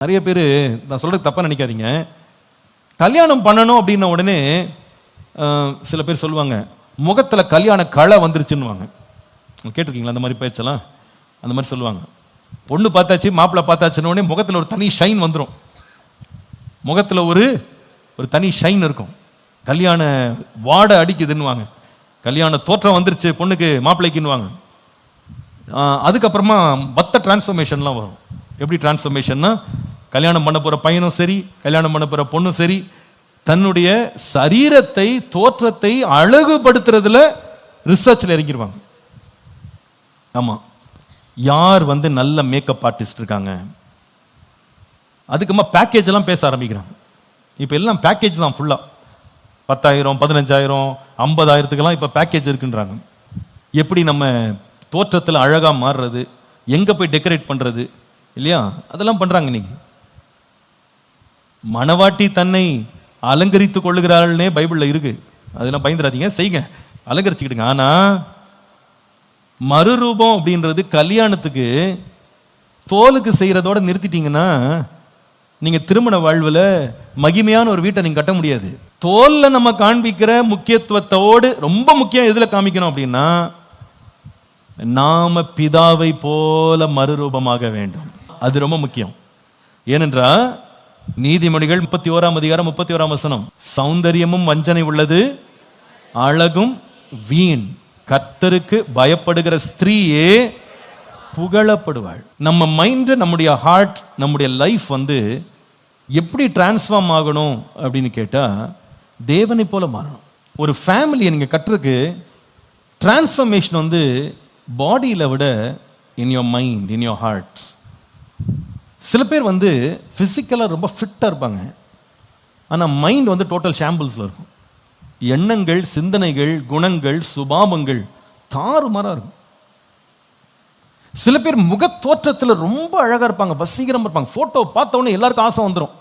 நிறைய பேர் நான் சொல்றது தப்பா நினைக்காதீங்க. கல்யாணம் பண்ணணும் அப்படின்ன உடனே சில பேர் சொல்லுவாங்க முகத்துல கல்யாண களை வந்துருச்சுன்னுவாங்க. கேட்டிருக்கீங்களா அந்த மாதிரி பேச்செல்லாம்? அந்த மாதிரி சொல்லுவாங்க. பொண்ணு பார்த்தாச்சு மாப்பிள்ளை பார்த்தாச்சுன்னு உடனே முகத்தில் ஒரு தனி ஷைன் வந்துடும். முகத்தில் ஒரு தனி ஷைன் இருக்கும். கல்யாண வாடை அடிக்குதுன்னுவாங்க. கல்யாண தோற்றம் வந்துருச்சு பொண்ணுக்கு மாப்பிள்ளைக்குன்னுவாங்க. அதுக்கப்புறமா மற்ற டிரான்ஸ்ஃபர்மேஷன்லாம் வரும். எப்படி டிரான்ஸ்ஃபர்மேஷன்னா, கல்யாணம் பண்ண போகிற பையனும் சரி கல்யாணம் பண்ண போகிற பொண்ணும் சரி தன்னுடைய சரீரத்தை தோற்றத்தை அழகுபடுத்துறதுல ரிசர்ச்சில் இறங்கிடுவாங்க. ஆமாம், யார் நல்ல மேக்கப் ஆர்டிஸ்ட் இருக்காங்க, அதுக்குமா பேக்கேஜ் எல்லாம் பேச ஆரம்பிக்கிறாங்க. இப்போ எல்லாம் பேக்கேஜ் தான் ஃபுல்லாக. 10,000 15,000 50,000 இப்போ பேக்கேஜ் இருக்குன்றாங்க. எப்படி நம்ம தோற்றத்தில் அழகாக மாறுறது, எங்கே போய் டெக்கரேட் பண்ணுறது இல்லையா, அதெல்லாம் பண்ணுறாங்க. இன்னைக்கு மணவாட்டி தன்னை அலங்கரித்து கொள்ளுகிறாள்னே பைபிளில் இருக்கு. அதெல்லாம் பயந்துடாதீங்க, செய்யுங்க, அலங்கரிச்சுக்கிடுங்க. ஆனால் மறுரூபம் அப்படின்றது கல்யாணத்துக்கு தோலுக்கு செய்கிறதோட நிறுத்திட்டீங்கன்னா நீங்கள் திருமண வாழ்வில் மகிமையான ஒரு வீட்டை நீங்கள் கட்ட முடியாது. தோலில் நம்ம காண்பிக்கிற முக்கியத்துவத்தோடு ரொம்ப முக்கியம் எதில் காமிக்கணும் அப்படின்னா, நாம பிதாவை போல மறுரூபமாக வேண்டும். அது ரொம்ப முக்கியம். ஏனென்றால் நீதிமொழிகள் 31:31 சௌந்தரியமும் வஞ்சனை உள்ளது, அழகும் வீண், கர்த்தருக்கு பயப்படுகிற ஸ்திரீயே புகழப்படுவாள். நம்ம மைண்ட், நம்முடைய ஹார்ட், நம்முடைய லைஃப் எப்படி டிரான்ஸ்ஃபார்ம் ஆகணும் அப்படின்னு கேட்டால் தேவனை போல மாறணும். ஒரு ஃபேமிலியை நீங்கள் கட்டுறதுக்கு டிரான்ஸ்ஃபர்மேஷன் பாடியில் விட in your mind, in your heart. சில பேர் ஃபிசிக்கலாக ரொம்ப ஃபிட்டாக இருப்பாங்க, ஆனால் மைண்ட் டோட்டல் ஷாம்பிள்ஸில் இருக்கும். எண்ணங்கள், சிந்தனைகள், குணங்கள், சுபாவங்கள் தாறுமாறாக இருக்கும். சில பேர் முக தோற்றத்தில் ரொம்ப அழகாக இருப்பாங்க, வசீகரமாக இருப்பாங்க. ஃபோட்டோ பார்த்தவொடனே எல்லாருக்கும் ஆசை வந்துடும்.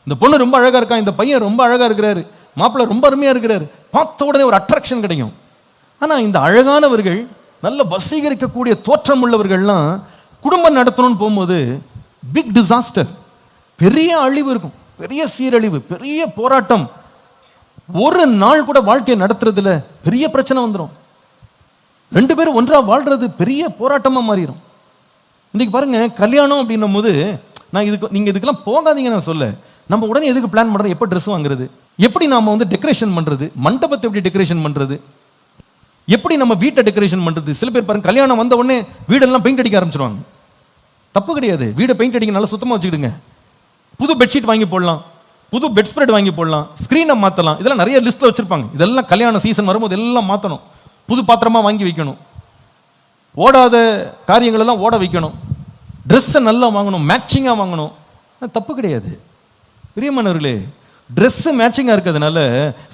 இந்த பொண்ணு ரொம்ப அழகாக இருக்கா, இந்த பையன் ரொம்ப அழகாக இருக்கிறாரு, மாப்பிள்ளை ரொம்ப அருமையாக இருக்கிறாரு, பார்த்த உடனே ஒரு அட்ராக்ஷன் கிடைக்கும். ஆனால் இந்த அழகானவர்கள், நல்ல வசீகரிக்கக்கூடிய தோற்றம் உள்ளவர்கள்லாம் குடும்பம் நடத்தணும்னு போகும்போது பிக் டிசாஸ்டர், பெரிய அழிவு இருக்கும், பெரிய சீரழிவு, பெரிய போராட்டம். ஒரு நாள் கூட வாழ்க்கையை நடத்துறதுல பெரிய பிரச்சனை வந்துடும். 2 பேரும் ஒன்றா வாழ்றது பெரிய போராட்டமாக மாறிடும். இன்னைக்கு பாருங்க, கல்யாணம் அப்படின்னும் போது நீங்கள் இதுக்கெல்லாம் போகாதீங்க நான் சொல்ல. நம்ம உடனே எதுக்கு பிளான் பண்ணுறோம், எப்போ ட்ரெஸ் வாங்குறது, எப்படி நாம டெக்கரேஷன் பண்ணுறது, மண்டபத்தை எப்படி டெக்கரேஷன் பண்ணுறது, எப்படி நம்ம வீட்டை டெக்கரேஷன் பண்ணுறது. சில பேர் பாருங்க, கல்யாணம் வந்த உடனே வீடெல்லாம் பெயிண்ட் அடிக்க ஆரம்பிச்சிருவாங்க. தப்பு கிடையாது, வீடை பெயிண்ட் அடிக்க நல்லா சுத்தமாக வச்சுக்கிடுங்க. புது பெட்ஷீட் வாங்கி போடலாம், புது பெட் ஸ்ப்ரெட் வாங்கி போடலாம், ஸ்க்ரீனை மாற்றலாம். இதெல்லாம் நிறைய லிஸ்ட்டில் வச்சுருப்பாங்க. இதெல்லாம் கல்யாண சீசன் வரும்போது எல்லாம் மாற்றணும். புது பாத்திரமாக வாங்கி வைக்கணும், ஓடாத காரியங்கள் எல்லாம் ஓட வைக்கணும், ட்ரெஸ்ஸை நல்லா வாங்கணும், மேட்சிங்காக வாங்கணும். தப்பு கிடையாது பிரியமானவர்களே. ட்ரெஸ்ஸு மேட்சிங்காக இருக்கிறதுனால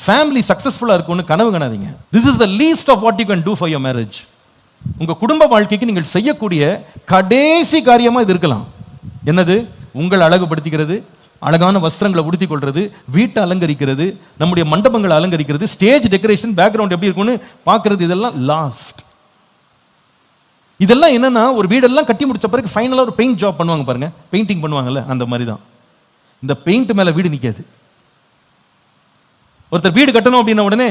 ஃபேமிலி சக்ஸஸ்ஃபுல்லாக இருக்கும்னு கனவு காணாதீங்க. This is the least of what you can do for your marriage. உங்கள் குடும்ப வாழ்க்கைக்கு நீங்கள் செய்யக்கூடிய கடைசி காரியமாக இது இருக்கலாம். என்னது? உங்கள் அழகுபடுத்திக்கிறது, அழகான வஸ்திரங்களை உடுத்திக் கொள்வது, வீட்டை அலங்கரிக்கிறது, நம்முடைய மண்டபங்களை அலங்கரிக்கிறது, ஸ்டேஜ் டெக்கரேஷன், பேக்ரவுண்ட் எப்படி இருக்கும்னு பார்க்கறது. இதெல்லாம் லாஸ்ட். இதெல்லாம் என்னன்னா, ஒரு வீடெல்லாம் கட்டி முடிச்ச பிறகு ஃபைனலாக ஒரு பெயிண்ட் ஜாப் பண்ணுவாங்க பாருங்க, பெயிண்டிங் பண்ணுவாங்கல்ல, அந்த மாதிரி தான். இந்த பெயிண்ட் மேலே வீடு நிற்காது. ஒருத்தர் வீடு கட்டணும் அப்படின்ன உடனே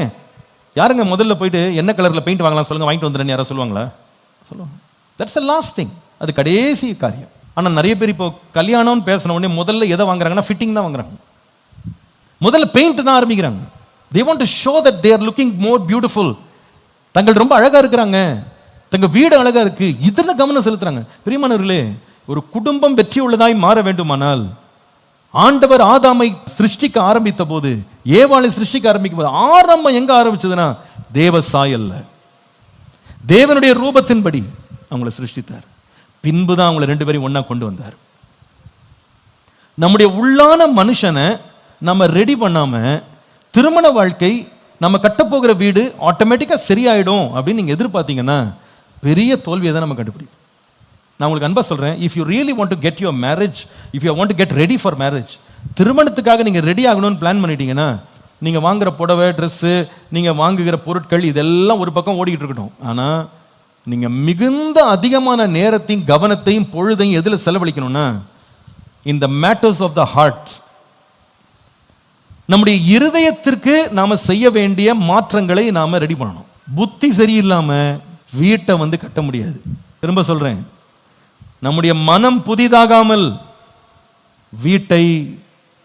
யாருங்க முதல்ல போயிட்டு என்ன கலரில் பெயிண்ட் வாங்கலாம் சொல்லுங்க, வாங்கிட்டு வந்துடுறேன்னு யாராவது சொல்லுவாங்களா? சொல்லுவாங்க. That's the last thing. அது கடைசி காரியம். ஆனால் நிறைய பேர் இப்போ கல்யாணம்னு பேசின உடனே முதல்ல எதை வாங்குறாங்கன்னா, ஃபிட்டிங் தான் வாங்குறாங்க. முதல்ல பெயிண்ட் தான் ஆரம்பிக்கிறாங்க. They want to show that they are looking more beautiful. தங்கள் ரொம்ப அழகாக இருக்கிறாங்க, தங்கள் வீடு அழகாக இருக்கு, இதில் கவனம் செலுத்துறாங்க. பிரியமானவர்களே, ஒரு குடும்பம் வெற்றி உள்ளதாய் மாற வேண்டுமானால், ஆண்டவர் ஆதாமை சிருஷ்டிக்க ஆரம்பித்த போது, ஏவாளை சிருஷ்டிக்க ஆரம்பிக்கும் போது ஆரம்பம் எங்க ஆரம்பிச்சதுன்னா, தேவ சாயல்ல, தேவனுடைய ரூபத்தின்படி அவங்களை சிருஷ்டித்தார். பின்புதான் அவங்களை 2 பேரையும் ஒன்னா கொண்டு வந்தார். நம்முடைய உள்ளான மனுஷனை நம்ம ரெடி பண்ணாம திருமண வாழ்க்கை, நம்ம கட்டப்போகிற வீடு ஆட்டோமேட்டிக்கா சரியாயிடும் அப்படின்னு நீங்க எதிர்பார்த்தீங்கன்னா பெரிய தோல்வியை தான் நம்ம கண்டுபிடிப்போம். நான் உங்களுக்கு அன்பா சொல்றேன், if you really want to get your marriage, if you want to get ready for marriage, திருமணத்துக்காக நீங்க ரெடி ஆகணும்னு பிளான் பண்ணிட்டீங்கன்னா, நீங்க வாங்குற புடவை, ட்ரெஸ்ஸு, நீங்க வாங்குகிற பொருட்கள், இதெல்லாம் ஒரு பக்கம் ஓடிக்கிட்டு இருக்கட்டும். ஆனா நீங்க மிகுந்த அதிகமான நேரத்தையும் கவனத்தையும் பொழுதையும் எதுல செலவழிக்கணும்னா, in the matters of the heart. நம்முடைய இருதயத்திற்கு நாம செய்ய வேண்டிய மாற்றங்களை நாம ரெடி பண்ணணும். புத்தி சரியில்லாம வீட்டை கட்ட முடியாது. திரும்ப சொல்றேன், நம்முடைய மனம் புதிதாகாமல் வீட்டை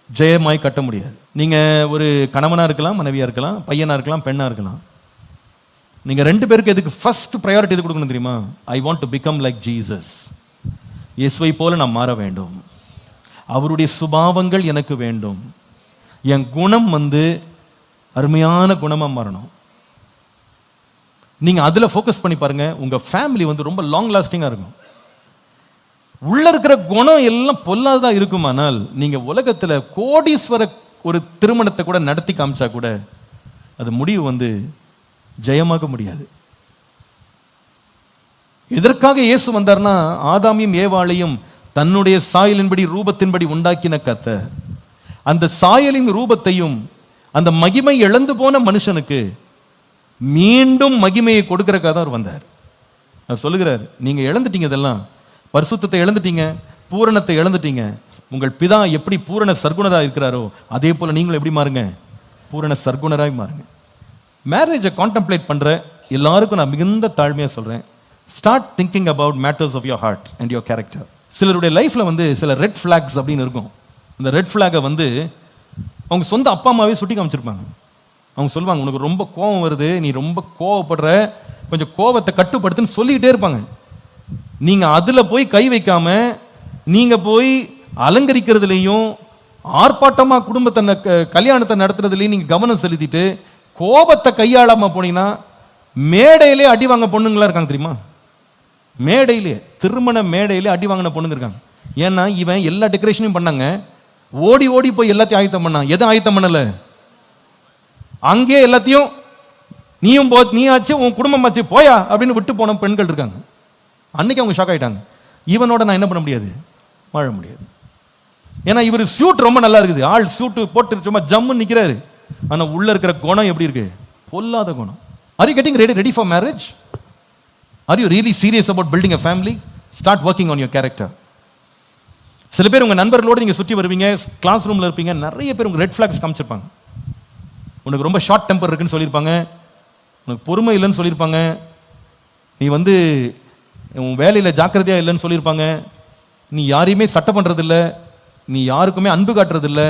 ஜெயமாய் கட்ட முடியாது. நீங்க ஒரு கணவனா இருக்கலாம், மனைவியா இருக்கலாம், பையனா இருக்கலாம், பெண்ணா இருக்கலாம். நீங்க ரெண்டு பேருக்கு எதுக்கு ஃபர்ஸ்ட் ப்ரையாரிட்டி எது கொடுக்கணும் தெரியுமா? I want to become like Jesus. இயேசுவை போல நான் மாற வேண்டும். அவருடைய சுபாவங்கள் எனக்கு வேண்டும். என் குணம் அருமையான குணமா மாறணும். நீங்க அதுல ஃபோக்கஸ் பண்ணி பாருங்க, உங்க ஃபேமிலி ரொம்ப லாங் லாஸ்டிங்கா இருக்கும். உள்ள இருக்கிற குணம் எல்லாம் பொல்லாததா இருக்குமானால் நீங்க உலகத்துல கோடீஸ்வர ஒரு திருமணத்தை கூட நடத்தி காமிச்சா கூட அது முடிவு ஜெயமாக முடியாது. எதற்காக இயேசு வந்தார்னா, ஆதாமையும் ஏவாளையும் தன்னுடைய சாயலின்படி ரூபத்தின்படி உண்டாக்கின கர்த்தர் அந்த சாயலின் ரூபத்தையும் அந்த மகிமை இழந்து போன மனுஷனுக்கு மீண்டும் மகிமையை கொடுக்கறதுக்காக தான் அவர் வந்தார். அவர் சொல்லுகிறார், நீங்க இழந்துட்டீங்க, இதெல்லாம் பரிசுத்தத்தை இழந்துட்டீங்க, பூரணத்தை இழந்துட்டீங்க. உங்கள் பிதா எப்படி பூரண சர்க்குணராக இருக்கிறாரோ அதே போல நீங்களும் எப்படி மாறுங்க? பூரண சர்க்குணராய் மாறுங்க. மேரேஜை கான்டெம்ப்ளேட் பண்ற எல்லாருக்கும் நான் மிகுந்த தாழ்மையாக சொல்றேன், start thinking about matters of your heart and your character. சிலருடைய லைஃப்ல சில ரெட் ஃபிளாக்ஸ் அப்படின்னு இருக்கும். இந்த ரெட் ஃபிளாகை அவங்க சொந்த அப்பா அம்மாவே சுட்டி காமிச்சிருப்பாங்க. அவங்க சொல்லுவாங்க, உனக்கு ரொம்ப கோபம் வருது, நீ ரொம்ப கோவப்படுற, கொஞ்சம் கோபத்தை கட்டுப்படுத்துன்னு சொல்லிக்கிட்டே இருப்பாங்க. நீங்க அதுல போய் கை வைக்காம நீங்க போய் அலங்கரிக்கிறதுலையும் ஆர்ப்பாட்டமா குடும்பத்தை கல்யாணத்தை நடத்துறதுலையும் நீங்க கவனம் செலுத்திட்டு கோபத்தை கையாளாம போனீங்கன்னா மேடையிலே அடி வாங்க பொண்ணுங்களா இருக்காங்க தெரியுமா? மேடையிலே, திருமண மேடையிலே அடி வாங்கின பொண்ணுங்க இருக்காங்க. ஏன்னா இவன் எல்லா டெக்கரேஷனையும் பண்ணாங்க, ஓடி ஓடி போய் எல்லாத்தையும் ஆயத்தம் பண்ணான். எதை ஆயத்தம் பண்ணல? அங்கே எல்லாத்தையும் நீயும் நீ ஆச்சு, உன் குடும்பம் ஆச்சு, போயா அப்படின்னு விட்டு போன பெண்கள் இருக்காங்க. அன்னைக்கு அவங்க ஷாக் ஆயிட்டாங்க. இவனோட நான் என்ன பண்ண முடியாது? வாழ முடியாது. ஏன்னா இவர் சூட் ரொம்ப நல்லா இருக்குது, ஆள் சூட்டு போட்டு சும்மா ஜம்முன்னு நிக்கிறாரு. ஆனா உள்ள இருக்கிற குணம் எப்படி இருக்கு? பொல்லாத குணம். Are you getting ready for marriage? Are you really serious about building a family? Start working on your character. சில பேர் உங்க நண்பர்களோடு நீங்க சுற்றி வருவீங்க, கிளாஸ் ரூம்ல இருப்பீங்க, நிறைய பேர் உங்க ரெட் ஃபிளாக்ஸ் காமிச்சிருப்பாங்க. உனக்கு ரொம்ப ஷார்ட் டெம்பர் இருக்குன்னு சொல்லியிருப்பாங்க, உனக்கு பொறுமை இல்லைன்னு சொல்லியிருப்பாங்க, நீ உன் வேலையில் ஜாக்கிரதையா இல்லைன்னு சொல்லியிருப்பாங்க, நீ யாரையுமே சட்டை பண்ணுறதில்ல, நீ யாருக்குமே அன்பு காட்டுறதில்ல,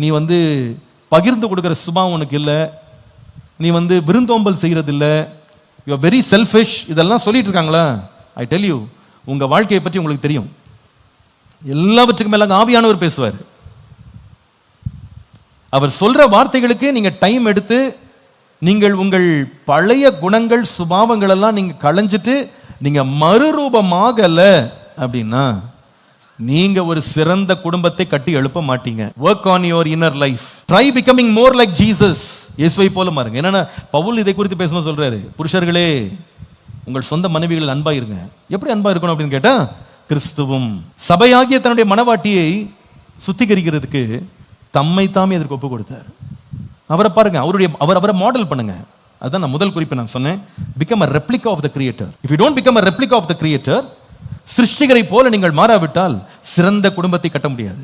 நீ பகிர்ந்து கொடுக்குற சுபாவம் உனக்கு இல்லை, நீ விருந்தோம்பல் செய்கிறதில்ல, யூ ஆர் வெரி செல்ஃபிஷ், இதெல்லாம் சொல்லிட்டு இருக்காங்களா? ஐ டெல் யூ, உங்கள் வாழ்க்கையை பற்றி உங்களுக்கு தெரியும். எல்லாவற்றுக்கும் மேலே ஆவியானவர் பேசுவார். அவர் சொல்ற வார்த்தைகளுக்கு நீங்க டைம் எடுத்து நீங்கள் உங்கள் பழைய குணங்கள் சுபாவங்கள் எல்லாம் நீங்க களைஞ்சிட்டு நீங்க மறுரூபமாகல அப்படின்னா நீங்க ஒரு சிறந்த குடும்பத்தை கட்டி எழுப்ப மாட்டீங்க. Work on your inner life. Try becoming more like Jesus. இயேசுவை போல மாறுங்க. என்னன்னா பவுல் இதை குறித்து பேசும்போது சொல்றாரு, புருஷர்களே உங்கள் சொந்த மனைவிகள் அன்பா இருங்க. எப்படி அன்பா இருக்கணும் அப்படின்னு கேட்டா, கிறிஸ்துவும் சபையாகிய தன்னுடைய மனவாட்டியை சுத்திகரிக்கிறதுக்கு தம்மை தாமே அதற்கு ஒப்பு கொடுத்தார். அவரை பாருங்க, அவரை மாடல் பண்ணுங்க. அதான் நான் முதல் குறிப்பு நான் சொன்னேன், become a replica of the creator. If you don't become a replica of the creator, சிருஷ்டிகரை போல நீங்கள் மாறாவிட்டால் சிறந்த குடும்பத்தை கட்ட முடியாது.